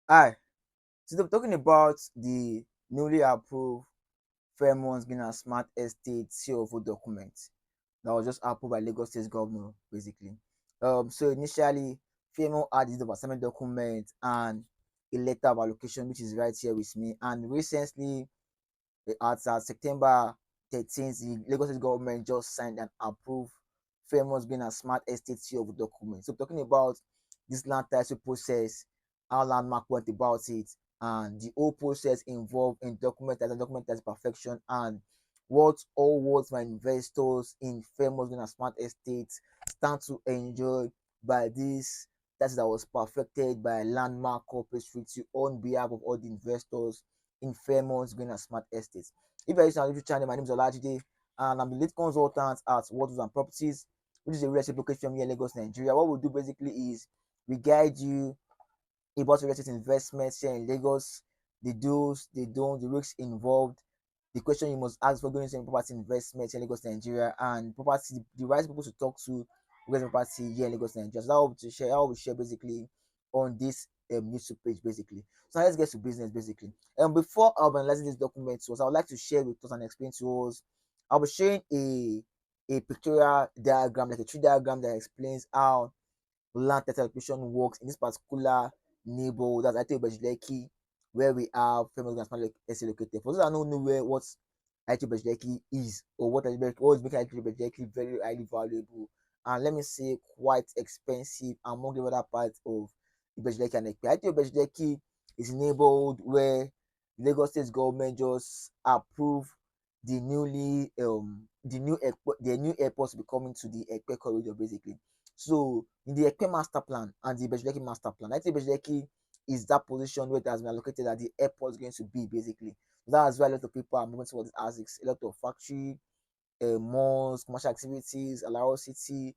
Hi. So they're talking about the newly approved Fairmont Green and Smart Estate CofO document that was just approved by Lagos State Governor, basically. So initially, Fairmont had this assignment document and a letter of allocation, which is right here with me. And recently, at September 13th, the Lagos State government just signed and approved Fairmont Green and Smart Estate of document. So talking about this land title process, how landmark went about it, and the whole process involved in document as perfection, and what my investors in Fairmont Green and Smart Estates stand to enjoy by this that was perfected by Landmark Corporate Treaty on behalf of all the investors in Fairmont Green and Smart Estates. If you're using our YouTube channel, my name is Olajide, and I'm the lead consultant at Waters and Properties, which is a real estate location here in Lagos, Nigeria. What we do basically is we guide you about real estate investments here in Lagos, the do's, the don't, the risks involved, the question you must ask for going into property investment here in Lagos, Nigeria, and property, the right people to talk to regarding property here in Lagos, Nigeria. So that will to share, I will share basically on this YouTube page basically. So now let's get to business basically. And before I'll be analyzing this document to us, I would like to share with us and explain to us. I'll be sharing a pictorial diagram, like a tree diagram that explains how land title allocation works in this particular neighborhood. That's Aiyetoro Ibeju Lekki, where we have Fairmont and Smart Estate located. For those that don't know where what Aiyetoro Ibeju Lekki is, or what is making Aiyetoro Ibeju Lekki very highly valuable, and let me say quite expensive among the other parts of Ibeju Lekki and Ekpe. Aiyetoro Ibeju Lekki is a neighborhood where Lagos State government just approved the new airport to be coming to the Ekpe corridor basically. So in the Ekpe master plan and the Ibeju Lekki master plan, I think Ibeju Lekki is that position where it has been allocated that the airport is going to be basically. That's why a lot of people are moving towards ASICs, a lot of factory, malls, commercial activities, allow city,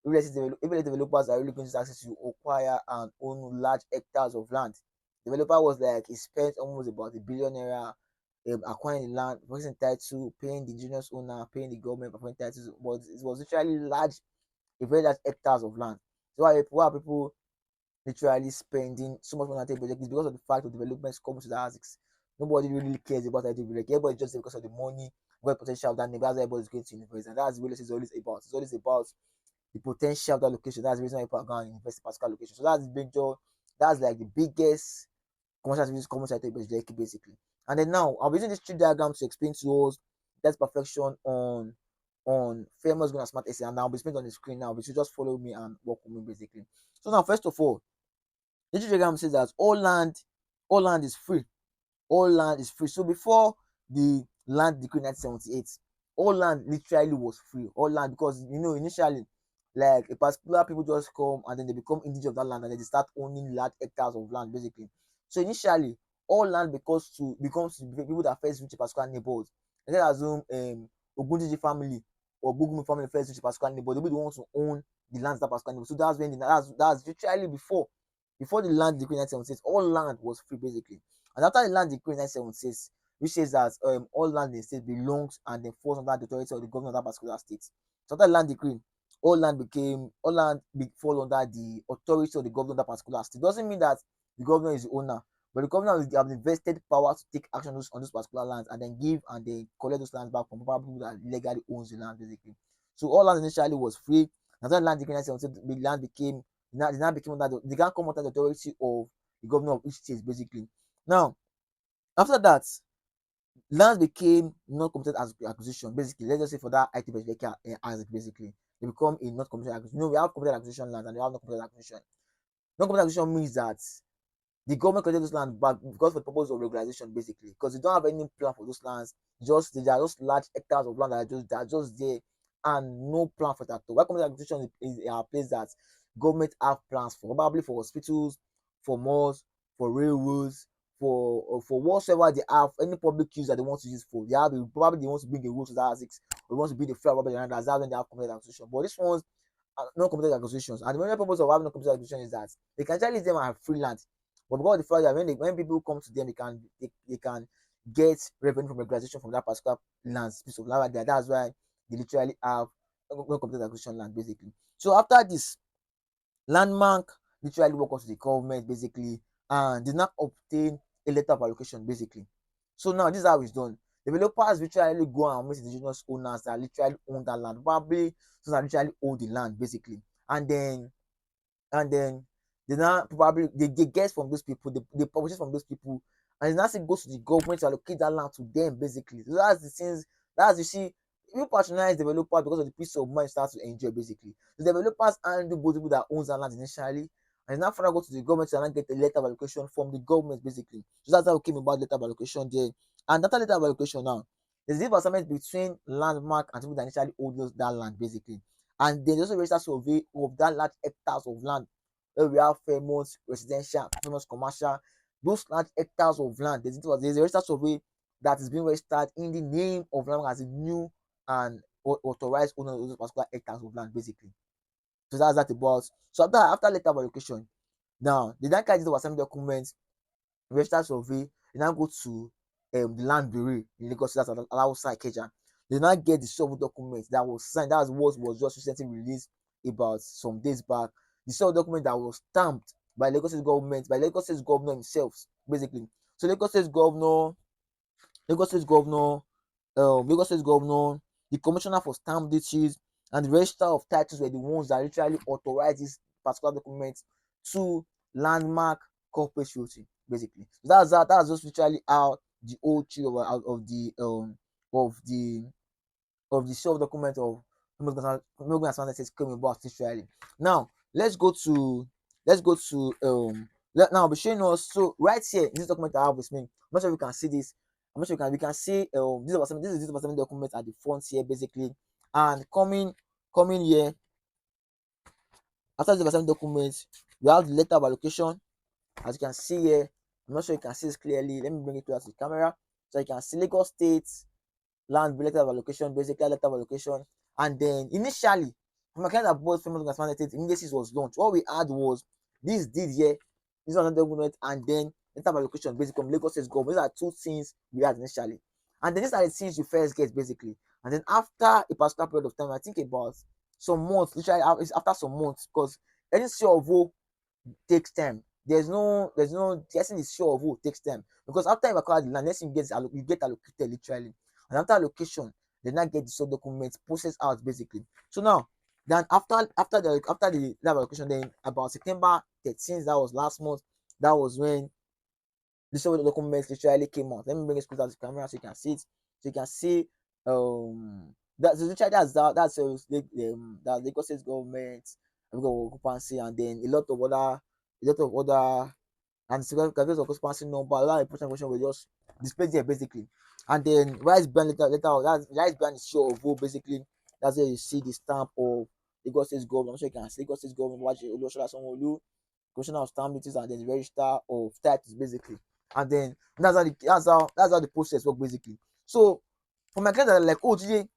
even developers are really going to access to acquire and own large hectares of land. Developer was like he spent almost about $1 billion acquiring the land, purchasing title, paying the indigenous owner, paying the government for paying titles, but it was literally large, a very large hectares of land. So why are people literally spending so much money on project is because of the fact of developments coming to the ASICs. Nobody really cares about that. Like everybody just because of the money, what potential of that neighbor. That's everybody's going to invest, and that's what it's always about. It's always about the potential of that location. That's the reason why people are going to invest in particular location. So that's the big job. That's like the biggest commercial activities coming to basically. And then now I'll be using this tree diagram to explain to us that's perfection on famous going smart essay, and I'll be spent on the screen now. But you just follow me and walk with me basically. So now, first of all, the diagram says that all land is free. All land is free. So before the land decree 1978, all land literally was free. All land, because initially, like a particular people just come and then they become indigenous of that land and then they start owning large hectares of land basically. So initially, all land becomes to people that first reach a particular neighborhood. Let's assume Ogunjiji family or Bugumi family first reach a particular neighborhood, they'll be the ones to own the land that particular neighborhood. So that's when that's literally before the land decree 1976, all land was free basically. And after the land decree 1976, which says that all land in the state belongs and then falls under the authority of the governor of that particular state. So after the land decree, fall under the authority of the governor of that particular state. It doesn't mean that the governor is the owner, but the governor will have invested power to take action on those particular lands and then give and then collect those lands back from people that legally owns the land basically. So all land initially was free. After the land decree 1976, the land became they now became under they can come under the authority of the governor of each state basically. Now, after that, lands became non-competent as acquisition. Basically, let's just say for that IT as basically they become a not competent acquisition. We have competent acquisition land and we have non-competent acquisition. Non-competent acquisition means that the government collected those land back because for the purpose of regularization, basically, because they don't have any plan for those lands. They are just large hectares of land that are just there and no plan for that. Why community acquisition is a place that government have plans for, probably for hospitals, for malls, for railroads, for whatsoever they have, any public use that they want to use for. Probably they want to bring a road to that six, or they want to build a fair rubber and that's how they have community acquisition. But this one's non computer acquisitions. And the main purpose of having non computer acquisition is that they can actually use them as freelance. But because of the fact that when people come to them, they can get revenue from regularization from that particular land piece of land right there. That's why they literally have non computer acquisition land basically. So after this, landmark literally work out to the government basically and did not obtain a letter of allocation basically. So now this is how it's done. Developers literally go and meet indigenous owners that literally own that land, probably those that literally own the land basically, and then they now probably they get from those people, they purchase from those people, and it now still goes to the government to allocate that land to them basically. So that's the things, that's you see, you patronize developers because of the peace of mind you start to enjoy basically. The developers handle both people that owns that land initially, and now further go to the government to now get a letter of allocation from the government basically. So that's how it came about letter of allocation there. And after letter of allocation now, there's a assignment between landmark and people that initially own that land basically. And then there's also register survey of that large hectares of land where we have Fairmont residential, Fairmont commercial, those large hectares of land. There's a register survey that is being registered in the name of land as a new and authorized owner of those particular hectares of land, basically. So that's that about. So after letter of allocation, now the then carry this assembly documents, register survey, they now go to the land bureau in Lagos, that's Alausa Ikeja. They now get the survey document that was signed. That's what was just recently released about some days back. The survey document that was stamped by Lagos State government, by Lagos State governor himself, basically. So Lagos State Governor, Lagos State Governor, the Commissioner for Stamp Duties, and the Register of Titles were the ones that literally authorized this particular document to landmark corporate realty, basically. So that's just literally how the old tree of the self document of Morgan Says came about literally. Now let's go to now I'll be showing us. So right here in this document I have with me, I'm not sure if you can see this. I'm not sure we can see this document at the front here basically. And coming here after this document, we have the letter of allocation. As you can see here, I'm not sure you can see this clearly. Let me bring it closer to the camera so you can see Lagos State land letter of allocation, basically letter of allocation. And then initially, from a kind of both famous nationalities, indices was launched. What we had was this deed here, this was another document, and then letter of allocation, basically from Lagos State government. These are two things we had initially. And then these are the things you first get basically. And then after a particular period of time, I think about some months, literally after some months, because any COVO takes time. There's no getting the sure of who takes time, because after you acquire the land, next thing you get allocated literally, and after allocation, they now get the sub documents processed out basically. So now, then after the lab allocation, then about September 13th, that was last month, that was when the sub documents literally came out. Let me bring it closer to the camera so you can see it. So you can see that's literally that Lagos State government, we got occupancy, and then a lot of other and certificate of occupancy number, a lot of important information will just display there basically. And then rice brand later that's rice brand is show of vote basically. That's where you see the stamp of Lagos State government. I'm sure you can see Lagos State government, watch Olusola Sanwo, Commissioner of Stamp Duties, and then the register of titles basically. And then that's how the process work basically. So for my clients that are like, oh, today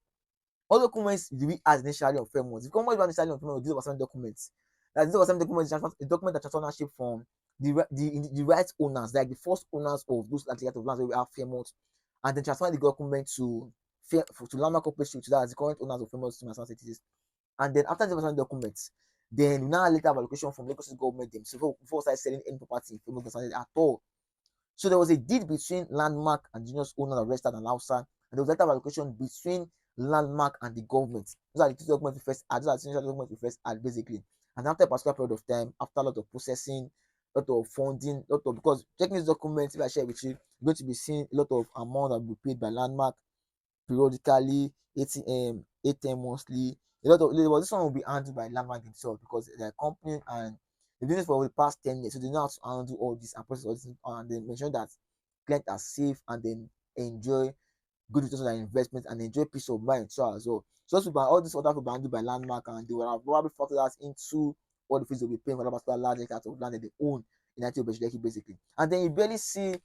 all documents do we as initially on Fairmont. If government initially on Fairmont, these are some documents. These are some documents, a document that transfer ownership from the right owners, like the first owners of those like of lands where we have Fairmont, and then transfer the document to Landmark Corporation, to that the current owners of Fairmont to my cities. And then after the documents, then we now later have allocation from Lagos government themselves before start selling any property in Fairmont at all. So there was a deed between Landmark and Genius owner of registered and outside, and there was a letter of allocation between Landmark and the government. Those are the two documents we first had. Those are the essential documents we first had basically. And after a particular period of time, after a lot of processing, a lot of funding, because checking these documents, if I share with you, you're going to be seeing a lot of amount that will be paid by Landmark periodically, ATM monthly. This one will be handled by Landmark themselves because they're a company and they've been doing this for the past 10 years. So they know how to handle all this and process all this, and then make sure that clients are safe and then enjoy good returns on their investment and enjoy peace of mind so as well. So all this other people handled by Landmark, and they will have probably factored that into all the fees they'll be paying for that particular large area of land that they own in Auntie Ibeju Lekki basically. And then you barely see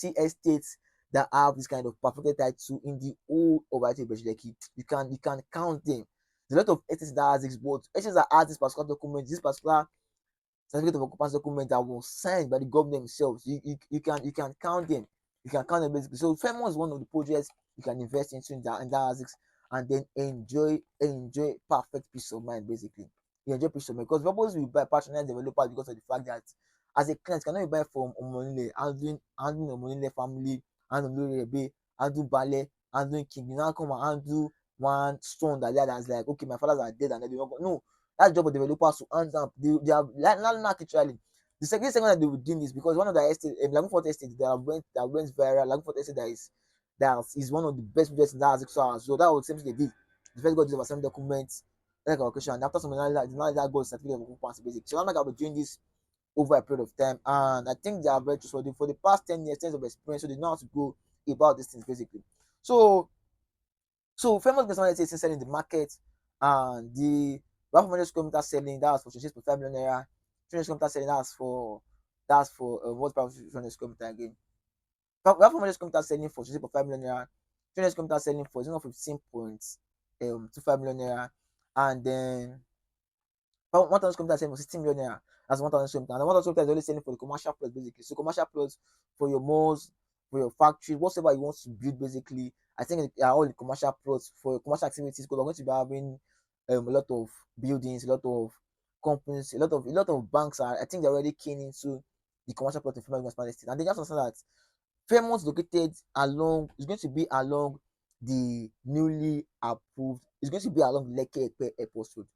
estates that have this kind of perfected title in the whole of Auntie Ibeju Lekki. You can count them. There's a lot of estates that has this, but estates that has this particular document, this particular certificate of occupancy document that was signed by the government themselves. You can count them. You can count them basically. So Fairmont is one of the projects you can invest into in that ASICs, and then enjoy perfect peace of mind basically. You enjoy peace of mind because purpose we buy patronize developers because of the fact that as a client, you cannot be buying from Omonile, handling Omonile family, handling Lori Ebe, handling Bale, handling King. You now come and handle one stone that's like, okay, my fathers are dead and they don't go. No, that's job of developers to hand them. They are like landmark literally. The second that they will do this because one of the estate, Lagunfort estate that went viral, Lagunfort estate that is one of the best projects in that so that was the same thing they did. The first got this some documents, like allocation, and after some now that got certificate of occupancy basic. So I'm like I've been doing this over a period of time, and I think they are very trustworthy for the past 10 years, 10 years of experience, so they know how to go about these things basically. So famous personality is selling the market, and the 100 square meter selling that was for 26.5 million naira. 300 square meter selling that's for what price 300 square meter again? 100 square meter selling for 26.5 million naira. 300 square meter selling for 15.25 million naira, and then 1,000 square meters selling for 60 million naira. That's 1,000 square meters. And 1,000 square meters is only selling for the commercial plots basically. So commercial plots for your malls, for your factories, whatever you want to build basically. I think they are all the commercial plots for your commercial activities because we're going to be having a lot of buildings, a lot of companies, a lot of banks are. I think they're already keen into the commercial plot in Fairmont Estate, and they just understand that Fairmont located along is going to be along the newly approved. It's going to be along Lekki Epe Expressway.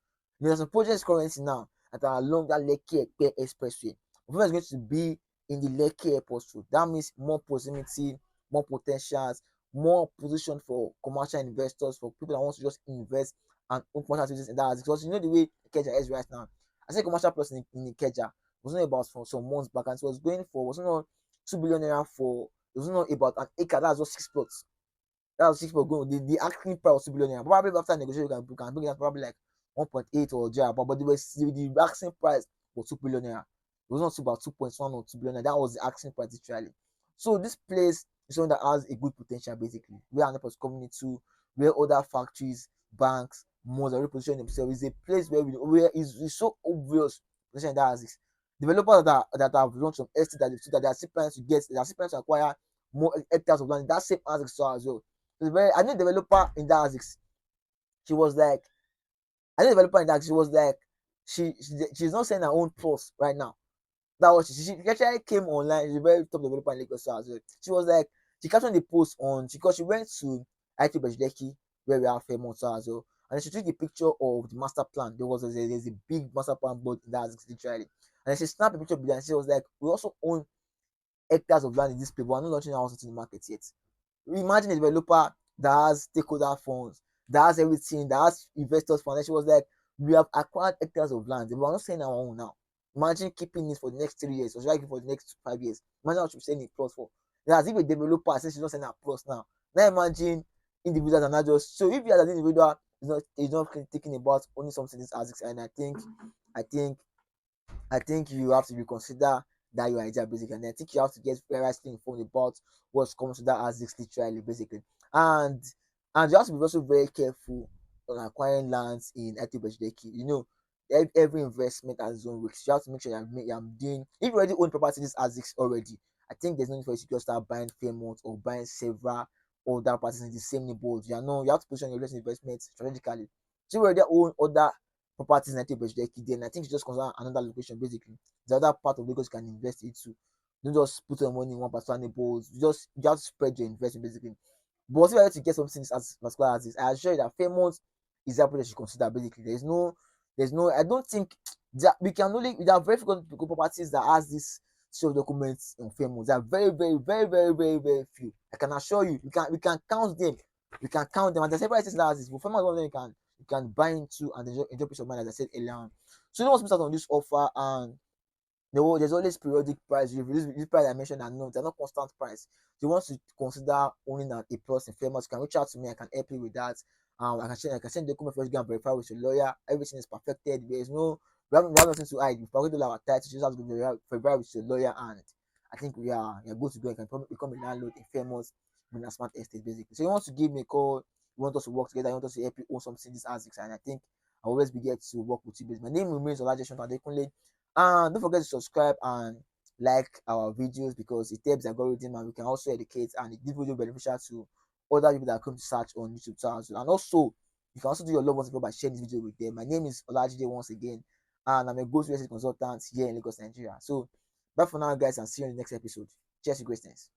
There are some projects currently now that are along that Lekki Epe Expressway. Fairmont is going to be in the Lekki Airport Road. That means more proximity, more potentials, more position for commercial investors, for people that want to just invest and own commercial activities in that. Because you know the way Ikeja is right now. I say commercial plus in Ikeja was not about for some months back, and it was going for was not 2 billion naira for it was not about an acre. That's just 6 plots. That was 6 plots going. The asking price was 2 billion naira. Probably after negotiation, you can bring it probably like 1.8 or just but the asking price was 2 billion naira. It was not about 2.1 or 2 billion naira. That was the asking price literally. So this place is something that has a good potential basically. Where an is coming into, where other factories, banks, malls are repositioning themselves. It's a place where it's so obvious potential that has this. Developers that have launched some estate that they've seen that they are still planning to get, they are still planning to acquire more hectares of land in that same ASIC store as well. It's very I know developer in that ASIC. She was like I know developer in that she was like she's not selling her own plus right now. That was she actually came online. She's a very top developer in Lagos as well. She was like she captioned the post on because she went to IT Ibeju Lekki where we have Fairmont as well. And then she took the picture of the master plan. There's a big master plan board in that literally. And then she snapped a picture of it and she was like, we also own hectares of land in this place, but we're not launching our house into the market yet. Imagine a developer that has stakeholder funds, that has everything, that has investors fund. And she was like, we have acquired hectares of land, we're not selling our own now. Imagine keeping it for the next 3 years, or should for the next 5 years. Imagine what she's selling it plus for. That's if a developer says she's not selling her plus now. Now imagine individuals are not just so if you as an individual is not thinking about owning something this as and I think I think you have to reconsider that your idea basically, and I think you have to get very rightly informed about what's comes to that as literally basically, and you have to be also very careful on acquiring lands in Etibejideki. You know, every investment has its own risks. You have to make sure you're doing. If you already own properties as this already, I think there's no need for you to just start buying Fairmont or buying several other properties in the same neighborhood. You have to position your investments strategically. So you already own other properties in Lekki, then I think you just consider another location basically. The other part of Lagos you can invest into. Don't just put your money in one particular neighborhood. You just spread your investment basically. But if you are to get something as particular as this, I assure you that Fairmont is that project you consider basically. There's no I don't think that we can only there are very few properties that has this sort of documents in Fairmont. There are very, very, very, very, very, very few. I can assure you, we can count them. We can count them. And there's several that has this, but Fairmont is one of them you can buy into and enjoy peace of mind, as I said earlier on. So you don't want to miss out on this offer, and there's always periodic price review. This price I mentioned are not they're not constant price. So you want to consider owning a plus in Fairmont, you can reach out to me. I can help you with that. I can send document for you and verify with your lawyer. Everything is perfected. We have nothing to hide. We've perfected all our titles. You just have to verify with your lawyer, and I think we are good to go. You can probably become a landlord in Fairmont in a smart estate basically. So you want to give me a call, you want us to work together, you want us to help you own something this ASICs, and I think I'll always be here to work with you. My name remains Olajesun Adekunle, and don't forget to subscribe and like our videos because it helps the algorithm, and we can also educate, and it gives video beneficial to other people that come to search on YouTube channels. And also you can also do your loved ones by sharing this video with them. My name is Olajide once again, and I'm a ghost real estate consultant here in Lagos, Nigeria. So Bye for now, guys, and see you in the next episode. Cheers, you greatness.